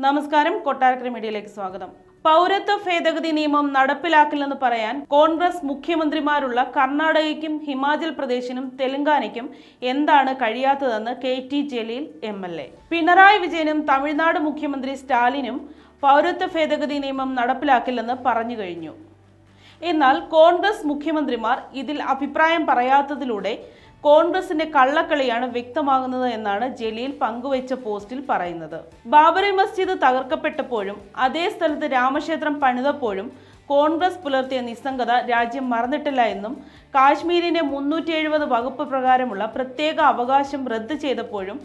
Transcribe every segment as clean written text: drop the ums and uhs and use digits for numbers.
നമസ്കാരം, കൊട്ടാരക്കര മീഡിയയിലേക്ക് സ്വാഗതം. പൗരത്വ ഭേദഗതി നിയമം നടപ്പിലാക്കില്ലെന്ന് പറയാൻ കോൺഗ്രസ് മുഖ്യമന്ത്രിമാരുള്ള കർണാടകയ്ക്കും ഹിമാചൽ പ്രദേശിനും തെലങ്കാനയ്ക്കും എന്താണ് കഴിയാത്തതെന്ന് KT ജലീൽ MLA. പിണറായി വിജയനും തമിഴ്നാട് മുഖ്യമന്ത്രി സ്റ്റാലിനും പൗരത്വ ഭേദഗതി നിയമം നടപ്പിലാക്കില്ലെന്ന് പറഞ്ഞു കഴിഞ്ഞു. എന്നാൽ കോൺഗ്രസ് മുഖ്യമന്ത്രിമാർ ഇതിൽ അഭിപ്രായം പറയാത്തതിലൂടെ കോൺഗ്രസിന്റെ കള്ളക്കളിയാണ് വ്യക്തമാകുന്നത് എന്നാണ് ജലീൽ പങ്കുവച്ച പോസ്റ്റിൽ പറയുന്നത്. ബാബറി മസ്ജിദ് തകർക്കപ്പെട്ടപ്പോഴും അതേ സ്ഥലത്ത് രാമക്ഷേത്രം പണിതപ്പോഴും കോൺഗ്രസ് പുലർത്തിയ നിസ്സംഗത രാജ്യം മറന്നിട്ടില്ല എന്നും കാശ്മീരിന്റെ 370 വകുപ്പ് പ്രകാരമുള്ള പ്രത്യേക അവകാശം റദ്ദ് ചെയ്തപ്പോഴും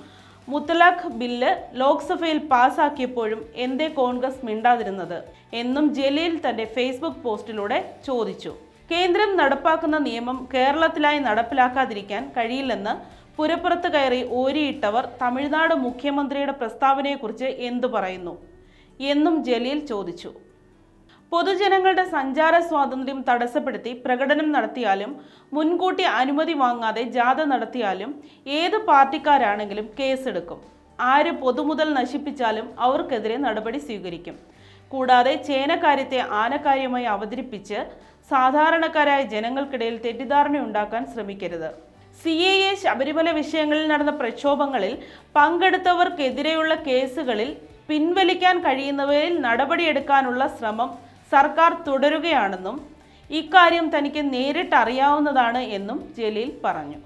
മുത്തലാഖ് ബില്ല് ലോക്സഭയിൽ പാസാക്കിയപ്പോഴും എന്തേ കോൺഗ്രസ് മിണ്ടാതിരുന്നത് എന്നും ജലീൽ തന്റെ ഫേസ്ബുക്ക് പോസ്റ്റിലൂടെ ചോദിച്ചു. കേന്ദ്രം നടപ്പാക്കുന്ന നിയമം കേരളത്തിലായി നടപ്പിലാക്കാതിരിക്കാൻ കഴിയില്ലെന്ന് പുരപ്പുറത്ത് കയറി ഓരിയിട്ടവർ തമിഴ്നാട് മുഖ്യമന്ത്രിയുടെ പ്രസ്താവനയെക്കുറിച്ച് എന്തു പറയുന്നു എന്നും ജലീൽ ചോദിച്ചു. പൊതുജനങ്ങളുടെ സഞ്ചാര സ്വാതന്ത്ര്യം തടസ്സപ്പെടുത്തി പ്രകടനം നടത്തിയാലും മുൻകൂട്ടി അനുമതി വാങ്ങാതെ ജാഥ നടത്തിയാലും ഏത് പാർട്ടിക്കാരാണെങ്കിലും കേസെടുക്കും. ആര് പൊതുമുതൽ നശിപ്പിച്ചാലും അവർക്കെതിരെ നടപടി സ്വീകരിക്കും. കൂടാതെ ചേനക്കാര്യത്തെ ആനക്കാര്യമായി അവതരിപ്പിച്ച് സാധാരണക്കാരായ ജനങ്ങൾക്കിടയിൽ തെറ്റിദ്ധാരണയുണ്ടാക്കാൻ ശ്രമിക്കരുത്. CAA ശബരിമല വിഷയങ്ങളിൽ നടന്ന പ്രക്ഷോഭങ്ങളിൽ പങ്കെടുത്തവർക്കെതിരെയുള്ള കേസുകളിൽ പിൻവലിക്കാൻ കഴിയുന്നവരിൽ നടപടിയെടുക്കാനുള്ള ശ്രമം സർക്കാർ തുടരുകയാണെന്നും ഇക്കാര്യം തനിക്ക് നേരിട്ട് അറിയാവുന്നതാണ് എന്നും ജലീൽ പറഞ്ഞു.